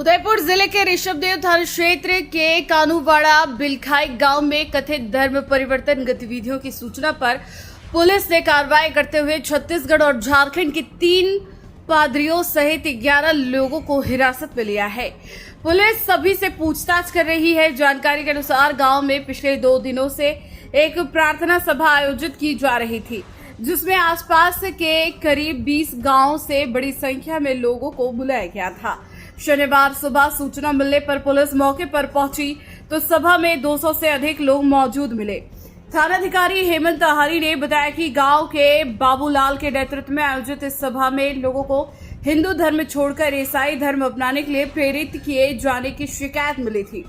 उदयपुर जिले के ऋषभदेव थाना क्षेत्र के कानूवाड़ा बिलखाई गांव में कथित धर्म परिवर्तन गतिविधियों की सूचना पर पुलिस ने कार्रवाई करते हुए छत्तीसगढ़ और झारखंड के 3 पादरियों सहित 11 लोगों को हिरासत में लिया है। पुलिस सभी से पूछताछ कर रही है। जानकारी के अनुसार गांव में पिछले 2 दिनों से एक प्रार्थना सभा आयोजित की जा रही थी, जिसमें आसपास के करीब 20 गांवों से बड़ी संख्या में लोगों को बुलाया गया था। शनिवार सुबह सूचना मिलने पर पुलिस मौके पर पहुंची तो सभा में 200 से अधिक लोग मौजूद मिले। थानाधिकारी हेमंत आहारी ने बताया कि गांव के बाबूलाल के नेतृत्व में आयोजित इस सभा में लोगों को हिंदू धर्म छोड़कर ईसाई धर्म अपनाने के लिए प्रेरित किए जाने की शिकायत मिली थी।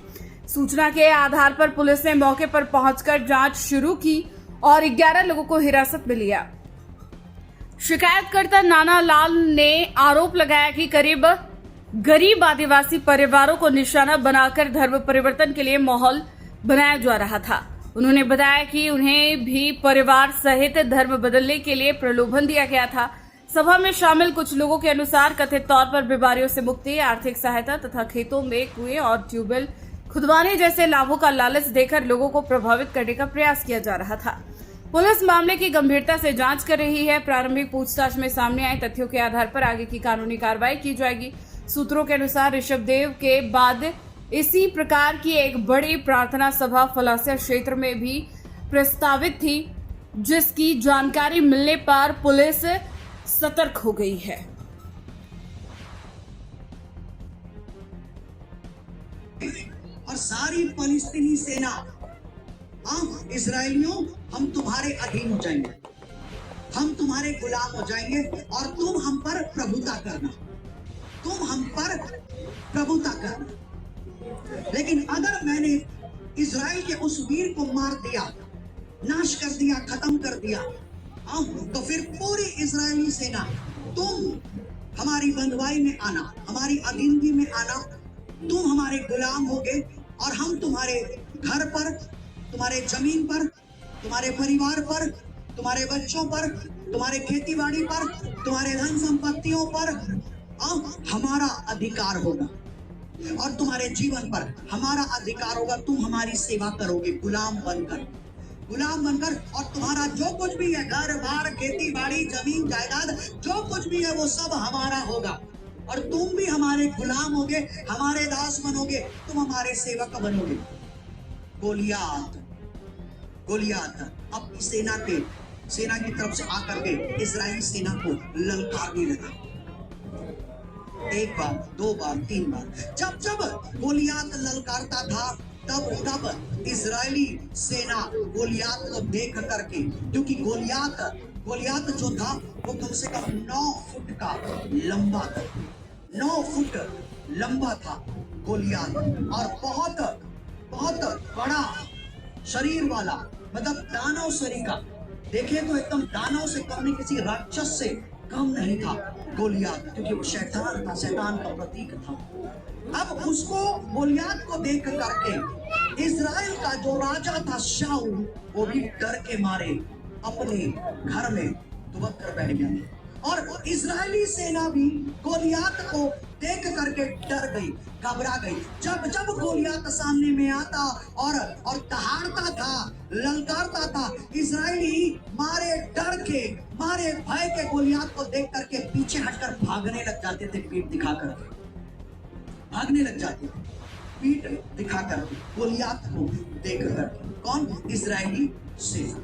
सूचना के आधार पर पुलिस ने मौके पर पहुंचकर जांच शुरू की और 11 लोगों को हिरासत में लिया। शिकायतकर्ता नाना लाल ने आरोप लगाया कि करीब गरीब आदिवासी परिवारों को निशाना बनाकर धर्म परिवर्तन के लिए माहौल बनाया जा रहा था। उन्होंने बताया कि उन्हें भी परिवार सहित धर्म बदलने के लिए प्रलोभन दिया गया था। सभा में शामिल कुछ लोगों के अनुसार कथित तौर पर बीमारियों से मुक्ति, आर्थिक सहायता तथा खेतों में कुएं और ट्यूबवेल खुदवाने जैसे लाभों का लालच देकर लोगों को प्रभावित करने का प्रयास किया जा रहा था। पुलिस मामले की गंभीरता से जांच कर रही है। प्रारंभिक पूछताछ में सामने आए तथ्यों के आधार पर आगे की कानूनी कार्रवाई की जाएगी। सूत्रों के अनुसार ऋषभदेव के बाद इसी प्रकार की एक बड़ी प्रार्थना सभा फलासिया क्षेत्र में भी प्रस्तावित थी, जिसकी जानकारी मिलने पर पुलिस सतर्क हो गई है। और सारी फलस्तीनी सेना, हम इजरायलियों, हम तुम्हारे अधीन हो जाएंगे, हम तुम्हारे गुलाम हो जाएंगे और तुम हम पर प्रभुता करना, तुम हम पर प्रभुता करना। लेकिन अगर मैंने इजराइल के उस वीर को मार दिया, नाश कर दिया, खत्म कर दिया, तो फिर पूरी इजरायली सेना तुम हमारी बंधुआई में आना, हमारी अधीनगी में आना, तुम हमारे गुलाम होगे और हम तुम्हारे घर पर, तुम्हारे जमीन पर, तुम्हारे परिवार पर, तुम्हारे बच्चों पर, तुम्हारे खेतीबाड़ी पर, तुम्हारे धन संपत्तियों पर हमारा अधिकार होगा और तुम्हारे जीवन पर हमारा अधिकार होगा। तुम हमारी सेवा करोगे गुलाम बनकर और तुम्हारा जो कुछ भी है, घर बार, खेती बाड़ी, जमीन जायदाद, जो कुछ भी है वो सब हमारा होगा और तुम भी हमारे गुलाम होगे, हमारे दास बनोगे, तुम हमारे सेवक बनोगे। गोलियात अपनी सेना की तरफ से आकर के इजरायली सेना को ललकारने लगा। 1 बार, 2 बार, 3 बार। जब गोलियात ललकारता था तब इजरायली सेना गोलियात को देख करके, क्योंकि गोलियात जो था वो कम से कम 9 फुट का लंबा था, 9 फुट लंबा था गोलियात और बहुत बड़ा शरीर वाला, मतलब दानव शरीर का, देखे तो एकदम दानव से कम नहीं, किसी राक्षस से कम नहीं था गोलियात, क्योंकि वो शैतान का प्रतीक था। अब उसको गोलियात को देख करके इजराइल का जो राजा था शाऊल, वो भी डर के मारे अपने घर में दुबक कर बैठ गया और इजरायली सेना भी गोलियात को देख करके डर गई, घबरा गई। जब गोलियात सामने में आता और दहाड़ता था, ललकारता था, इजरायली मारे डर के, मारे भय के गोलियात को देख करके पीछे हटकर भागने लग जाते थे, पीठ दिखाकर भागने लग जाते थे, पीठ दिखाकर गोलियात को देख कर। कौन? इजरायली सेना।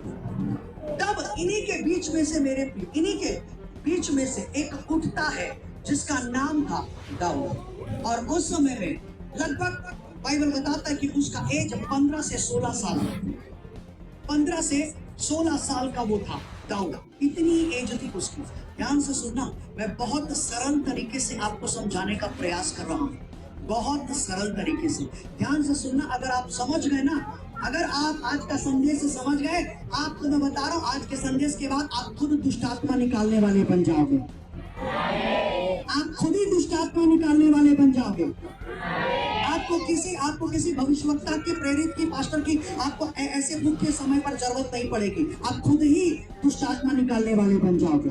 तब इन्हीं के बीच में से एक उठता है जिसका नाम था दाऊद, और उस समय में लगभग बाइबल बताता है कि उसका एज 15 से 16 साल, 15 से 16 साल का वो था दाऊद, इतनी एज थी उसकी। ध्यान से सुनना, मैं बहुत सरल तरीके से आपको समझाने का प्रयास कर रहा हूँ, बहुत सरल तरीके से ध्यान से सुनना। अगर आप समझ गए ना, अगर आप आज का संदेश समझ गए, आपको मैं बता रहा हूँ, आज के संदेश के बाद आप खुद दुष्टात्मा निकालने वाले बन जाओगे, आप खुद ही दुष्टात्मा निकालने वाले बन जाओगे। आपको किसी भविष्यवक्ता के, प्रेरित की, पास्टर की, आपको ऐसे मुख्य समय पर जरूरत नहीं पड़ेगी, आप खुद ही दुष्टात्मा निकालने वाले बन जाओगे।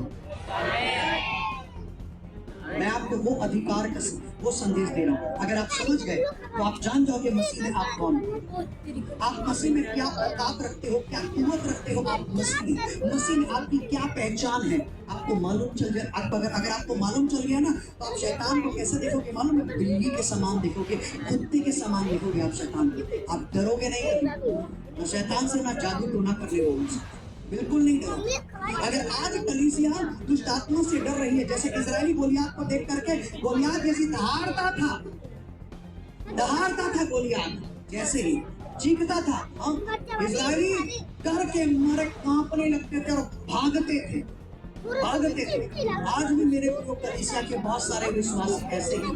मैं आपको वो अधिकार का वो संदेश दे रहा हूँ। अगर आप समझ गए तो आप जान जाओगे मसीह में आप कौन हो। आप मसीह में क्या औकात रखते हो, क्या कीमत रखते हो। आप मसीह में आपकी क्या पहचान है, आपको मालूम चल जाए। अगर आपको मालूम चल गया ना, तो आप शैतान को कैसे देखोगे मालूम है? बिल्ली के समान देखोगे, कुत्ते के समान देखोगे आप शैतान को। आप डरोगे नहीं कभी। तो शैतान से ना जादू टोना कर ले, बिल्कुल नहीं डरोगे। अगर आज कलीसिया दुष्ट आत्मा से डर रही है, जैसे इजरायली गोलियात को देख करके गोलियात जैसी दहाड़ता था गोलियात जैसे ही चीखता था, इजरायली डर के मारे कांपने लगते थे और भागते थे। आज भी मेरे प्रिय कलीसिया के बहुत सारे विश्वासी ऐसे ही,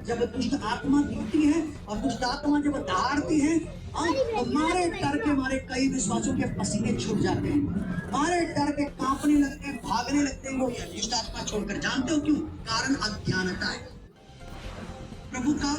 जब दुष्ट आत्मा दिखती है और दुष्ट आत्मा जब दहाड़ती है, तो मारे डर के मारे कई विश्वासियों के पसीने छूट जाते हैं, मारे डर के कांपने लगते हैं, भागने लगते हैं वो दुष्ट आत्मा छोड़कर। जानते हो क्यों? कारण अज्ञानता है। प्रभु का